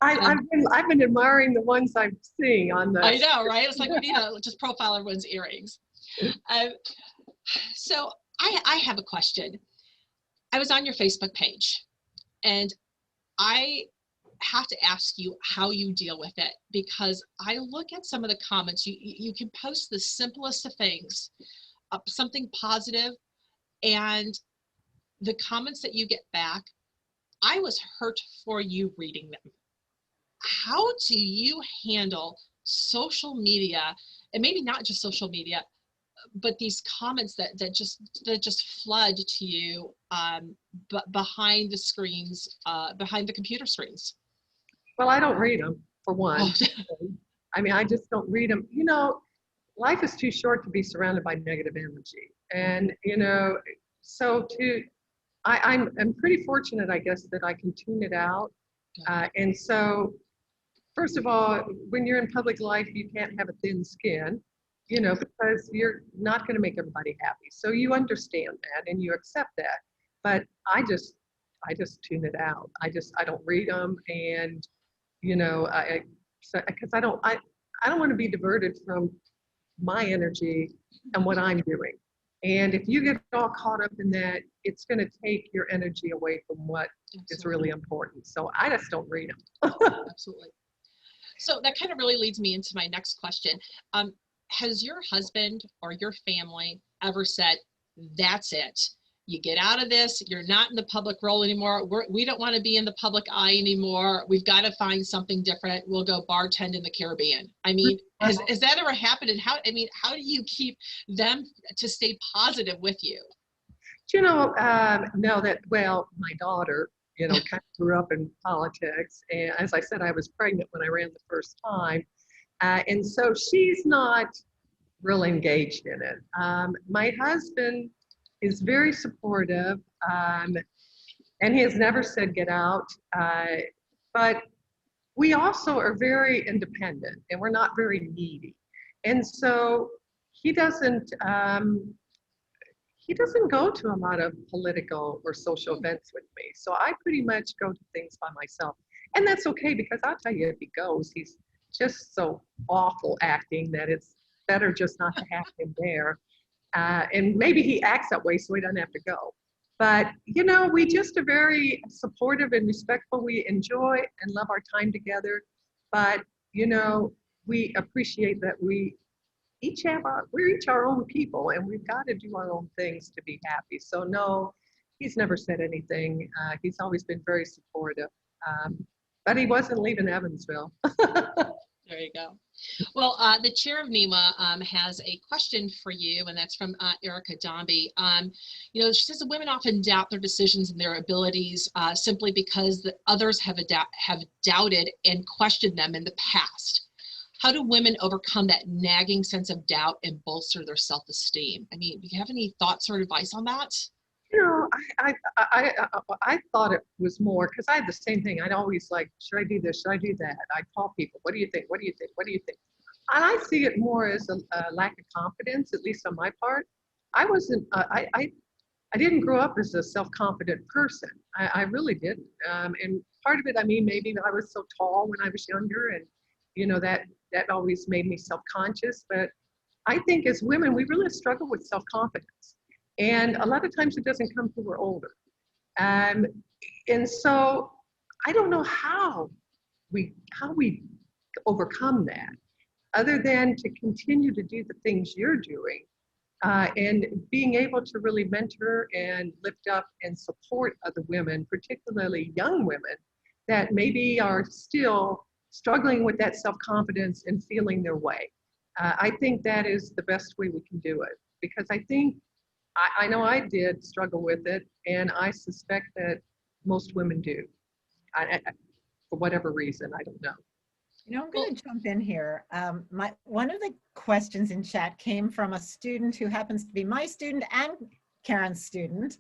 I've been admiring the ones I'm seeing on the. I know, right? It's like we need to just profile everyone's earrings. So I have a question. I was on your Facebook page, and I have to ask you how you deal with it, because I look at some of the comments. You can post the simplest of things, something positive, and the comments that you get back, I was hurt for you reading them. How do you handle social media, and maybe not just social media, but these comments that just flood to you behind the screens, behind the computer screens? Well, I don't read them, for one. Oh. I mean, I just don't read them. You know, life is too short to be surrounded by negative energy. And, you know, so I'm pretty fortunate, I guess, that I can tune it out. And so, first of all, when you're in public life, you can't have a thin skin, you know, because you're not going to make everybody happy. So you understand that and you accept that. But I just tune it out. I don't read them. And, you know, because I don't want to be diverted from my energy and what I'm doing. And if you get all caught up in that, it's going to take your energy away from what is really important. So I just don't read them. Absolutely. So that kind of really leads me into my next question. Has your husband or your family ever said, that's it? You get out of this, you're not in the public role anymore. We don't want to be in the public eye anymore. We've got to find something different. We'll go bartend in the Caribbean. I mean, has that ever happened? And how do you keep them to stay positive with you? You know, well, my daughter, you know, kind of grew up in politics. And as I said, I was pregnant when I ran the first time. And so she's not real engaged in it. My husband is very supportive, and he has never said get out. But we also are very independent, and we're not very needy. And so he doesn't go to a lot of political or social events with me. So I pretty much go to things by myself. And that's okay, because I'll tell you, if he goes, he's just so awful acting that it's better just not to have him there. And maybe he acts that way so he doesn't have to go. But, you know, we just are very supportive and respectful. We enjoy and love our time together. But, you know, we appreciate that we're each our own people, and we've got to do our own things to be happy. So no, he's never said anything. He's always been very supportive. But he wasn't leaving Evansville. There you go. Well, the chair of NEMA has a question for you, and that's from Erica Dombey. You know, she says that women often doubt their decisions and their abilities simply because the others have doubted and questioned them in the past. How do women overcome that nagging sense of doubt and bolster their self-esteem? I mean, do you have any thoughts or advice on that? You know, I thought it was more, because I had the same thing. I'd always like, should I do this? Should I do that? I'd call people. What do you think? What do you think? What do you think? And I see it more as a lack of confidence, at least on my part. I wasn't, I didn't grow up as a self-confident person. I really didn't. And part of it, I mean, maybe I was so tall when I was younger, and, you know, that always made me self-conscious. But I think as women, we really struggle with self-confidence. And a lot of times it doesn't come till we're older. And so I don't know how we overcome that, other than to continue to do the things you're doing and being able to really mentor and lift up and support other women, particularly young women that maybe are still struggling with that self-confidence and feeling their way. I think that is the best way we can do it, because I think, I know I did struggle with it, and I suspect that most women do, for whatever reason, I don't know. You know, I'm going to jump in here. One of the questions in chat came from a student who happens to be my student and Karen's student.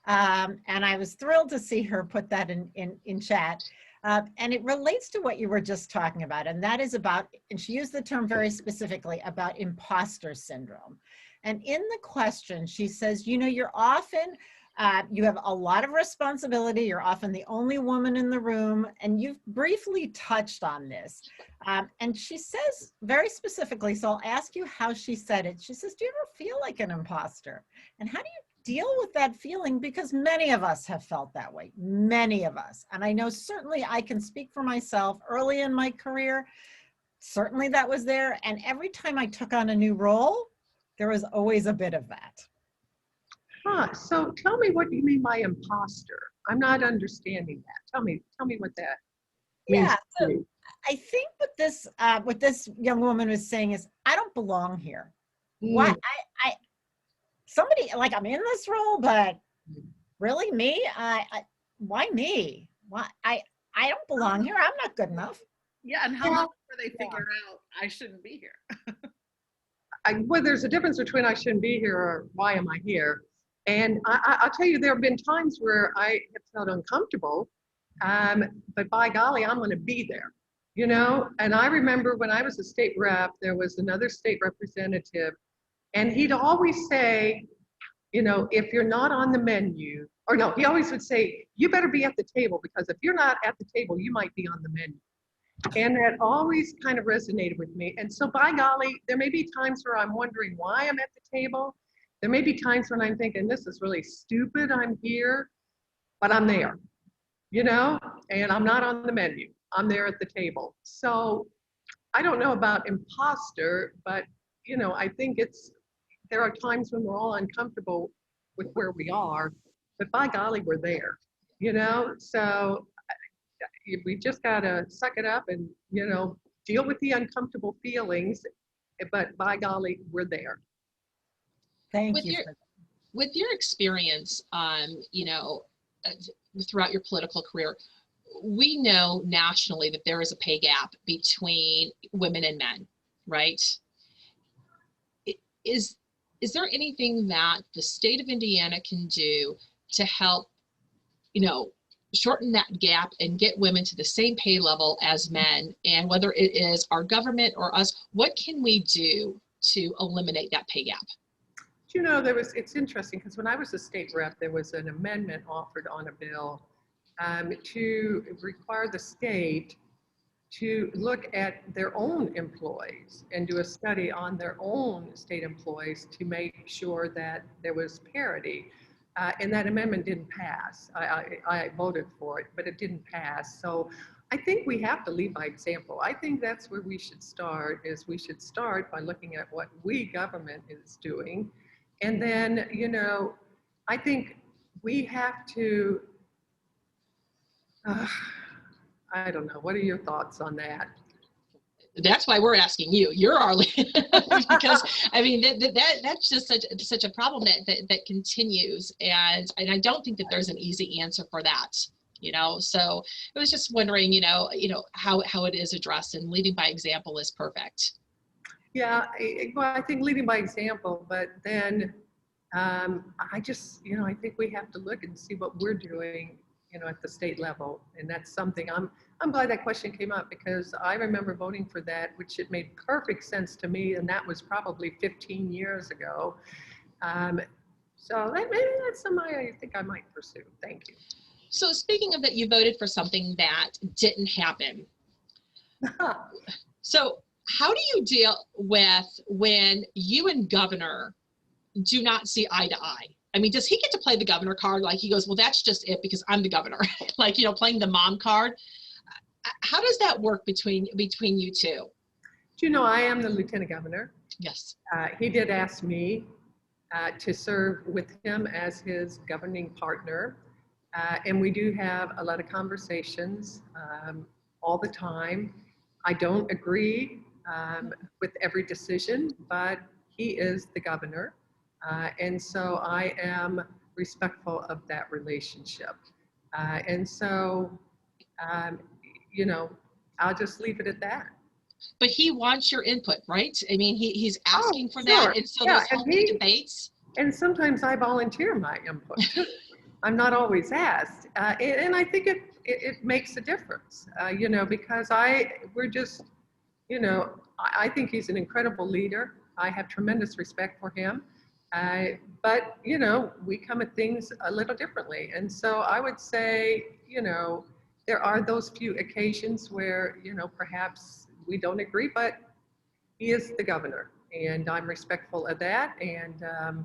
And I was thrilled to see her put that in chat. And it relates to what you were just talking about. And that is about, and she used the term very specifically, about imposter syndrome. And in the question, she says, you know, you're often, you have a lot of responsibility. You're often the only woman in the room, and you've briefly touched on this. And she says very specifically, so I'll ask you how she said it. She says, do you ever feel like an imposter? And how do you deal with that feeling? Because many of us have felt that way, many of us. And I know certainly I can speak for myself early in my career. Certainly that was there. And every time I took on a new role, there was always a bit of that. So tell me what you mean by imposter. I'm not understanding that. Tell me what that means. Yeah, so I think what this young woman was saying is, I don't belong here. Why? Somebody, like, I'm in this role, but really me? Why me? Why? I don't belong here. I'm not good enough. Yeah, and how long before they figure out I shouldn't be here? Well, there's a difference between I shouldn't be here or why am I here. And I'll tell you, there have been times where I have felt uncomfortable, but by golly, I'm going to be there, you know? And I remember when I was a state rep, there was another state representative, and he'd always say, you know, if you're not on the menu, or no, he always would say, you better be at the table, because if you're not at the table, you might be on the menu. And that always kind of resonated with me. And so by golly, there may be times where I'm wondering why I'm at the table. There may be times when I'm thinking, this is really stupid, I'm here, but I'm there, you know, and I'm not on the menu. I'm there at the table. So I don't know about imposter, but, you know, I think there are times when we're all uncomfortable with where we are, but by golly, we're there, you know? So we just gotta suck it up and, you know, deal with the uncomfortable feelings, but by golly, we're there. Thank you. With your experience, you know, throughout your political career, we know nationally that there is a pay gap between women and men, right? Is there anything that the state of Indiana can do to help, you know, shorten that gap and get women to the same pay level as men? And whether it is our government or us, what can we do to eliminate that pay gap? You know, it's interesting because when I was a state rep, there was an amendment offered on a bill to require the state to look at their own employees and do a study on their own state employees to make sure that there was parity. And that amendment didn't pass. I voted for it, but it didn't pass. So I think we have to lead by example. I think that's where we should start, is we should start by looking at what we government is doing. And then, you know, I think we have to, I don't know, what are your thoughts on that? That's why we're asking you. You're our lead. Because I mean that's just such a problem that continues, and I don't think that there's an easy answer for that, you know. So I was just wondering, you know how it is addressed, and leading by example is perfect. Yeah, well, I think leading by example, but then I just, you know, I think we have to look and see what we're doing, you know, at the state level. And that's something I'm glad that question came up, because I remember voting for that, which it made perfect sense to me. And that was probably 15 years ago. So maybe that's something I think I might pursue. Thank you. So speaking of that, you voted for something that didn't happen. So how do you deal with when you and governor do not see eye to eye? I mean, does he get to play the governor card? Like he goes, well, that's just it because I'm the governor. Like, you know, playing the mom card. How does that work between you two? Do you know I am the lieutenant governor? Yes. He did ask me to serve with him as his governing partner. And we do have a lot of conversations all the time. I don't agree with every decision, but he is the governor. And so I am respectful of that relationship. And so, you know, I'll just leave it at that. But he wants your input, right? I mean, he's asking for sure. that. And so Yeah, those healthy debates. And sometimes I volunteer my input too. I'm not always asked. And I think it makes a difference, you know, because we're just, you know, I think he's an incredible leader. I have tremendous respect for him. But, you know, we come at things a little differently. And so I would say, you know, there are those few occasions where, you know, perhaps we don't agree, but he is the governor and I'm respectful of that. And,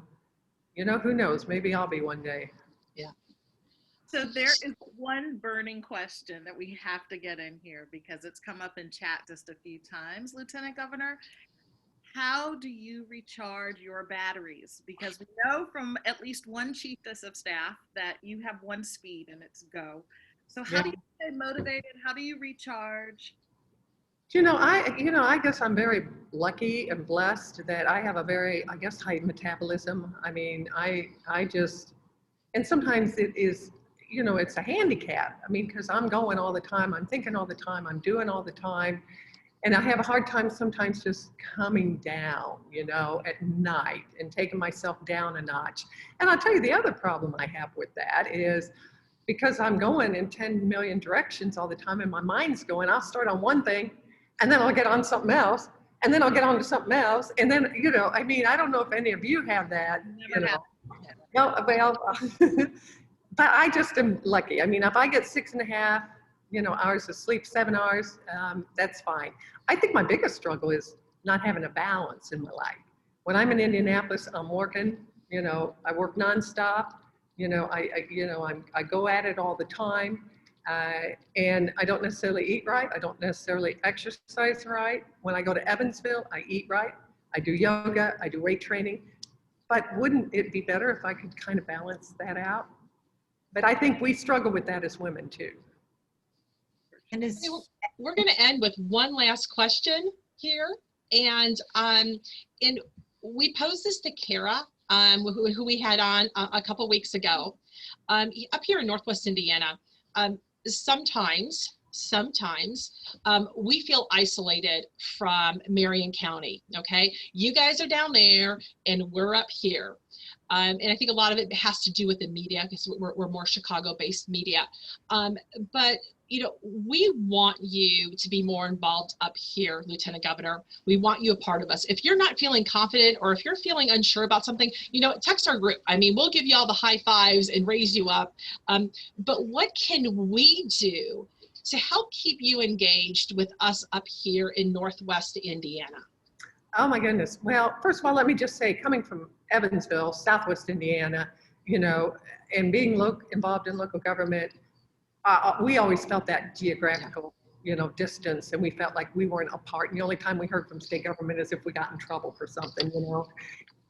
you know, who knows, maybe I'll be one day. Yeah. So there is one burning question that we have to get in here because it's come up in chat just a few times, Lieutenant Governor. How do you recharge your batteries? Because we know from at least one chiefess of staff that you have one speed and it's go. So how do you stay motivated? How do you recharge? You know, I guess I'm very lucky and blessed that I have a very, I guess, high metabolism. I mean, I just, and sometimes it is, you know, it's a handicap. I mean, because I'm going all the time, I'm thinking all the time, I'm doing all the time. And I have a hard time sometimes just coming down, you know, at night and taking myself down a notch. And I'll tell you the other problem I have with that is because I'm going in 10 million directions all the time and my mind's going, I'll start on one thing and then I'll get on something else and then I'll get on to something else. And then, you know, I mean, I don't know if any of you have that, Never you have. know. Well, but I just am lucky. I mean, if I get 6.5, you know, hours of sleep, 7 hours, that's fine. I think my biggest struggle is not having a balance in my life. When I'm in Indianapolis, I'm working, you know, I work nonstop, you know, I go at it all the time. And I don't necessarily eat right. I don't necessarily exercise right. When I go to Evansville, I eat right. I do yoga, I do weight training. But wouldn't it be better if I could kind of balance that out? But I think we struggle with that as women too. And We're going to end with one last question here. And we posed this to Kara, who we had on a couple weeks ago, up here in Northwest Indiana. Sometimes we feel isolated from Marion County, okay? You guys are down there and we're up here. And I think a lot of it has to do with the media because we're more Chicago-based media. But, you know, we want you to be more involved up here, Lieutenant Governor. We want you a part of us. If you're not feeling confident or if you're feeling unsure about something, you know, text our group. I mean, we'll give you all the high fives and raise you up. But what can we do to help keep you engaged with us up here in Northwest Indiana? Oh my goodness. Well, first of all, let me just say, coming from Evansville, Southwest Indiana, you know, and being involved in local government, we always felt that geographical, you know, distance, and we felt like we weren't apart. And the only time we heard from state government is if we got in trouble for something, you know.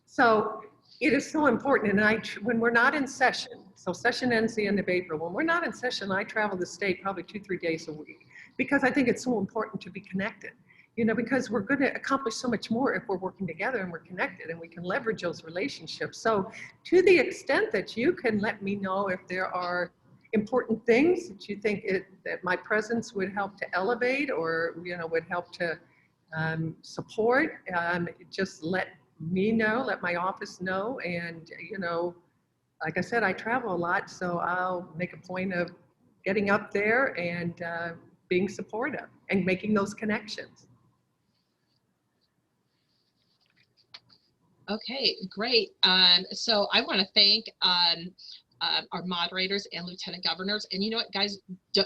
So it is so important. And when we're not in session, so session ends the end of April. When we're not in session, I travel the state probably 2-3 days a week because I think it's so important to be connected. You know, because we're going to accomplish so much more if we're working together and we're connected and we can leverage those relationships. So to the extent that you can let me know if there are important things that you think that my presence would help to elevate or, you know, would help to support, just let me know, let my office know. And, you know, like I said, I travel a lot, so I'll make a point of getting up there and being supportive and making those connections. Okay, great. So I want to thank our moderators and lieutenant governors. And you know what, guys,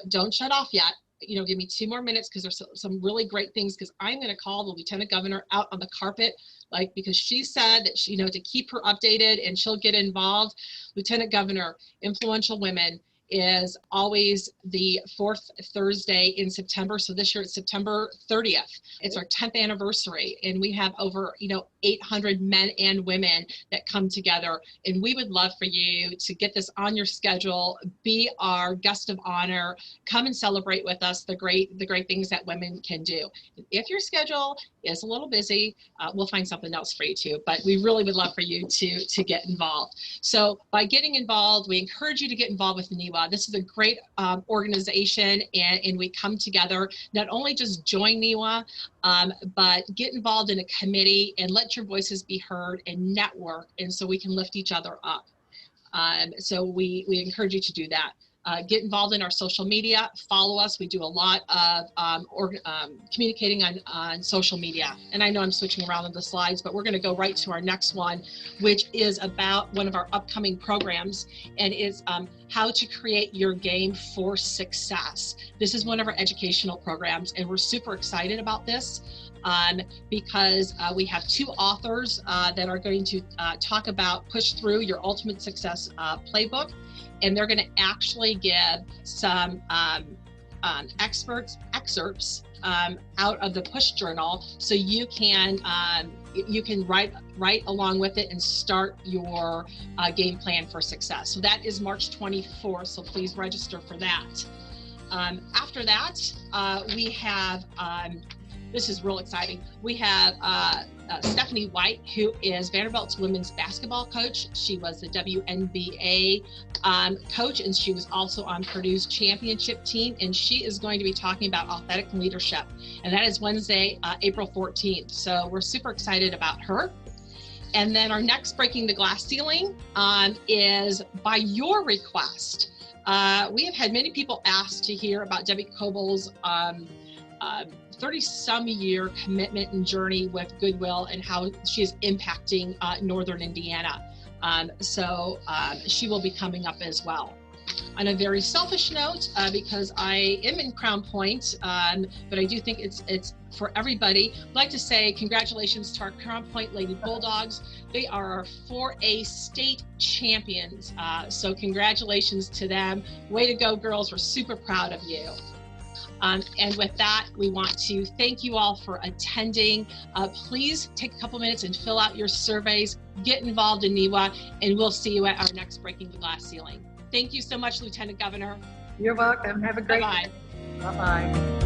don't shut off yet. You know, give me 2 more minutes because there's some really great things. Because I'm going to call the lieutenant governor out on the carpet, like because she said that she, you know, to keep her updated and she'll get involved. Lieutenant Governor, influential women. is always the fourth Thursday in September. So this year it's September 30th. It's our 10th anniversary, and we have over 800 men and women that come together. And we would love for you to get this on your schedule, be our guest of honor, come and celebrate with us the great things that women can do. If your schedule is a little busy, we'll find something else for you too. But we really would love for you to get involved. So by getting involved, we encourage you to get involved with NEWA. This is a great organization, and we come together, not only just join NEWA, but get involved in a committee and let your voices be heard and network, and so we can lift each other up. So we encourage you to do that. Get involved in our social media, follow us. We do a lot of communicating on social media. And I know I'm switching around on the slides, but we're going to go right to our next one, which is about one of our upcoming programs, and it's how to create your game for success. This is one of our educational programs, and we're super excited about this because we have two authors that are going to talk about Push Through Your Ultimate Success Playbook. And they're going to actually give some excerpts out of the Push Journal, so you can write along with it and start your game plan for success. So that is March 24th. So please register for that. After that, we have. This is real exciting. We have Stephanie White, who is Vanderbilt's women's basketball coach. She was the WNBA coach, and she was also on Purdue's championship team. And she is going to be talking about authentic leadership. And that is Wednesday, April 14th. So we're super excited about her. And then our next Breaking the Glass Ceiling is by your request. We have had many people ask to hear about Debbie Coble's 30-some year commitment and journey with Goodwill and how she is impacting Northern Indiana. So she will be coming up as well. On a very selfish note, because I am in Crown Point, but I do think it's for everybody, I'd like to say congratulations to our Crown Point Lady Bulldogs. They are our 4A state champions. So congratulations to them. Way to go, girls. We're super proud of you. And with that, we want to thank you all for attending. Please take a couple minutes and fill out your surveys, get involved in NEWA, and we'll see you at our next Breaking the Glass Ceiling. Thank you so much, Lieutenant Governor. You're welcome. Have a great day. Bye-bye. Bye-bye.